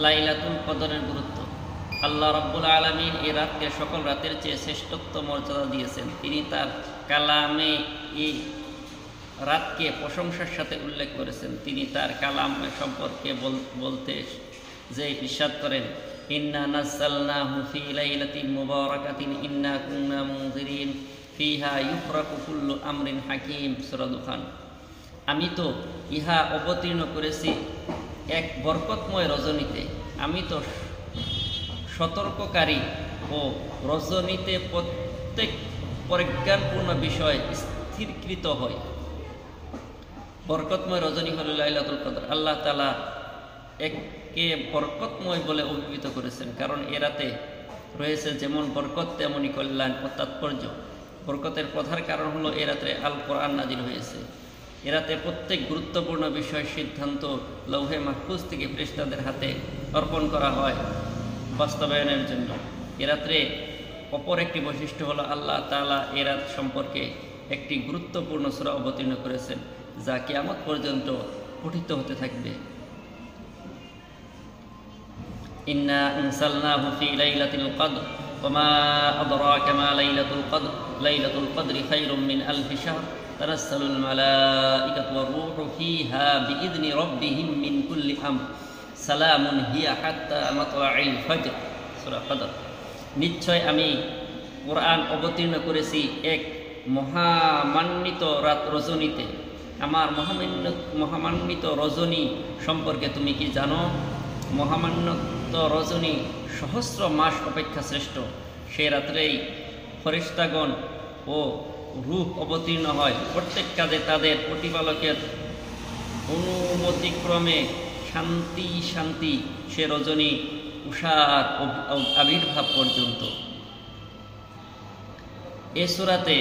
লাইলাতুল কদরের গুরুত্ব। আল্লাহ রাব্বুল আলামিন এই রাতকে সকল রাতের চেয়ে শ্রেষ্ঠত্ব মর্যাদা দিয়েছেন। তিনি তার কালামে এই রাতকে প্রশংসার সাথে উল্লেখ করেছেন। তিনি তার কালাম সম্পর্কে বলতে যে ইরশাদ করেন, ইন্না নাযালনাহু ফি লাইলাতিন মুবারাকাতিন ইন্না কুন্না মুনজিরিন ফিহা ইউফরাকু কুল্লু আমরিন হাকিম। সূরা দুখান। আমি তো ইহা অবতীর্ণ করেছি এক বরকতময় রজনীতে। আমি তো সতর্ককারী ও রজনীতে প্রত্যেক পরিজ্ঞানপূর্ণ বিষয় স্থিরকৃত হয়। বরকতময় রজনী হল লাইলাতুল কদর। আল্লাহ তাআলা একে বরকতময় বলে অভিহিত করেছেন, কারণ এ রাতে রয়েছে যেমন বরকত তেমনই কল্যাণ ও তাৎপর্য। বরকতের প্রধান কারণ হলো এ রাতে আল কোরআন নাজিল হয়েছে। এ রাতে প্রত্যেক গুরুত্বপূর্ণ বিষয় সিদ্ধান্ত লৌহে মাহফুজ থেকে ফেরেশতাদের হাতে অর্পণ করা হয় বাস্তবায়নের জন্য। এ রাত্রে অপর একটি বৈশিষ্ট্য হলো আল্লাহ তাআলা এ রাত সম্পর্কে একটি গুরুত্বপূর্ণ সূরা অবতীর্ণ করেছেন, যা কিয়ামত পর্যন্ত পঠিত হতে থাকবে। ইন্না আনসালনাহু ফি লাইলাতিল কদর ওয়া মা আদরাকা মা লাইলাতুল কদর লাইলাতুল কদরি খায়রুম মিন আলফি শাহর তানাজ্জালুল মালাঈকাতু ওয়ার রূহু ফিহা বিইذনি রাব্বিহিম মিন কুল্লি আমর সালামুন হিয়া হাত্তা মাতলাইল ফজর। সূরা কদর। নিশ্চয় আমি কোরআন অবতীর্ণ করেছি এক মহামান্বিত রাত রজনীতে। আমার মহামান্বিত রজনী সম্পর্কে তুমি কি জানো? মহামান্বিত রজনী সহস্র মাস অপেক্ষা শ্রেষ্ঠ। সে রাত্রেই ফেরেশতাগণ ও রূহ অবতীর্ণ হয়। প্রত্যেক কাজে তাদের প্রতিপালকের অনুমতিক্রমে শান্তি শান্তি সে রজনী উষার আবির্ভাব পর্যন্ত। এ সূরাতে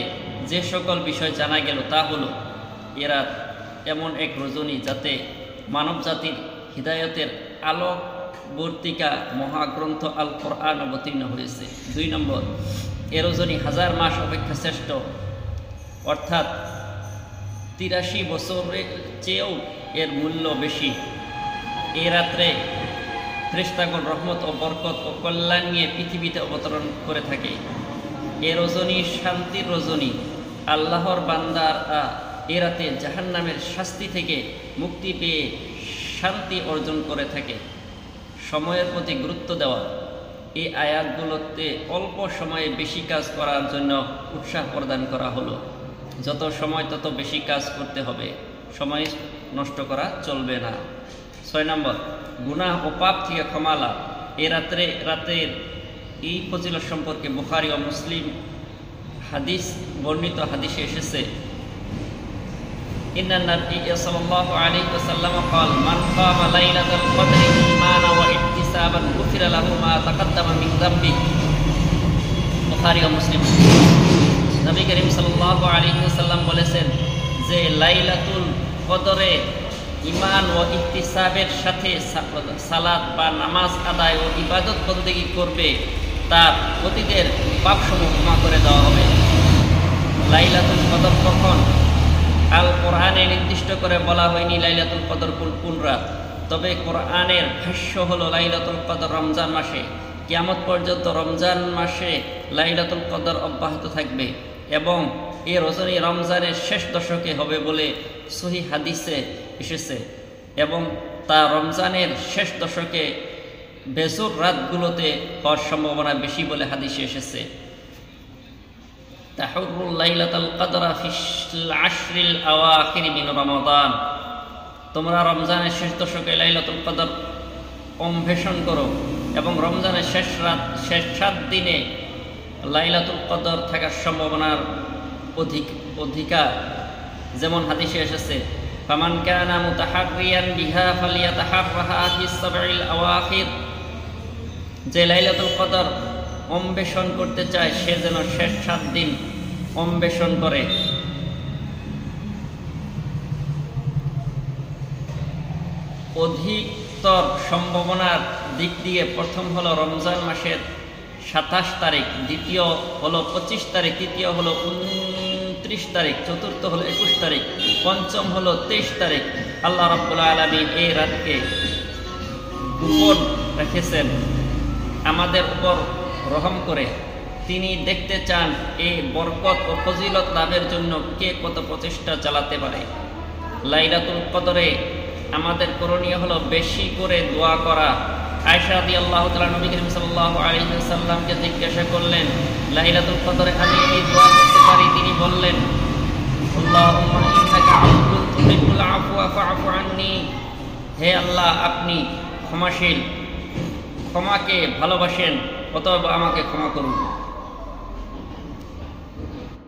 যে সকল বিষয় জানা গেল তা হলো, এ রাত এমন এক রজনী যাতে মানব জাতির হিদায়তের আলোকবর্তিকা মহাগ্রন্থ আল কোরআন অবতীর্ণ হয়েছে। 2 নম্বর, এ রজনী 1000 মাস অপেক্ষা শ্রেষ্ঠ, অর্থাৎ 83 বছরের চেয়েও এর মূল্য বেশি। এ রাত্রে ফেরেশতাগণ রহমত ও বরকত ও কল্যাণ নিয়ে পৃথিবীতে অবতরণ করে থাকে। এ রজনী শান্তির রজনী। আল্লাহর বান্দারা এ রাতে জাহান্নামের শাস্তি থেকে মুক্তি পেয়ে শান্তি অর্জন করে থাকে। সময়ের প্রতি গুরুত্ব দেওয়া। এই আয়াতগুলোতে অল্প সময়ে বেশি কাজ করার জন্য উৎসাহ প্রদান করা হলো। যত সময় তত বেশি কাজ করতে হবে, সময় নষ্ট করা চলবে না। 6 নম্বর, গুনাহ ও পাপ থেকে ক্ষমা লাভ। এ রাতের এই ফজিলত সম্পর্কে বুখারী ও মুসলিম বর্ণিত হাদিসে এসেছে, ইন্নান নাবিয়্য সাল্লাল্লাহু আলাইহি ওয়াসাল্লাম قال মান কামা লাইলাতাল কদরি ঈমানান ওয়া ইহতিসাবান গুফিরা লাহু মা তাকাদ্দামা মিন যামবি। বুখারী ও মুসলিম। নবী করিম সাল্লাল্লাহু আলাইহি ওয়াসাল্লাম বলেছেন যে লাইলাতুল কদরে ঈমান ও ইহতিসাবের সাথে সালাত বা নামাজ আদায় ও ইবাদত বন্দেগী করবে, তার অতীতের পাপসমূহ ক্ষমা করে দেওয়া হবে। লাইলাতুল কদর কখন? আল কোরআনে নির্দিষ্ট করে বলা হয়নি লাইলাতুল কদর কোন রাত, তবে কোরআনের ভাষ্য হলো লাইলাতুল কদর রমজান মাসে। কিয়ামত পর্যন্ত রমজান মাসে লাইলাতুল কদর অব্যাহত থাকবে এবং এই রজনী রমজানের শেষ দশকে হবে বলে সহিহ হাদিসে এসেছে এবং তা রমজানের শেষ দশকে বেজুর রাতগুলোতে হওয়ার সম্ভাবনা বেশি বলে হাদিসে এসেছে। তাহুরুল লাইলাতুল কদরা ফিল আশরিল আওয়াখির মিন রমাদান। তোমরা রমজানের শেষ দশকে লাইলাতুল কদর অন্বেষণ করো এবং রমজানের শেষ 7 দিনে লাইলাতুল কদর থাকার সম্ভাবনার অধিকার, যেমন হাদিসে এসেছে, ফামান কানা মুতাহাররিয়ান বিহা ফালিয়াতাহাররাহা ফিস সাবঈল আওয়াখির। যে লাইলাতুল কদর অন্বেষণ করতে চায় সে যেন শেষ 7 দিন অন্বেষণ করে। অধিকতর সম্ভাবনার দিক দিয়ে প্রথম হলো রমজান মাসের 27 তারিখ, দ্বিতীয় হলো 25 তারিখ, তৃতীয় হলো 29 তারিখ, চতুর্থ হলো 21 তারিখ, পঞ্চম হলো 23 তারিখ। আল্লাহ রাব্বুল আলামিন এই রাতকে গোপন রেখেছেন আমাদের উপর রহম করে। তিনি দেখতে চান এই বরকত ও ফজিলত লাভের জন্য কে কত প্রচেষ্টা চালাতে পারে। লাইলাতুল কদরে আমাদের করণীয় হলো বেশি করে দোয়া করা। আয়েশা রাদিয়াল্লাহু তাআলা নবী করিম সাল্লাল্লাহু আলাইহি ওয়াসাল্লামকে জিজ্ঞাসা করলেন, লাইলাতুল কদরে আমি কি দোয়া করতে পারি? তিনি বললেন, আল্লাহুম্মা ইন্নাকা আফুউন তুহিব্বুল আফওয়া ফা'ফু আন্নী। হে আল্লাহ, আপনি ক্ষমাশীল, ক্ষমাকে ভালোবাসেন, অতএব আমাকে ক্ষমা করুন।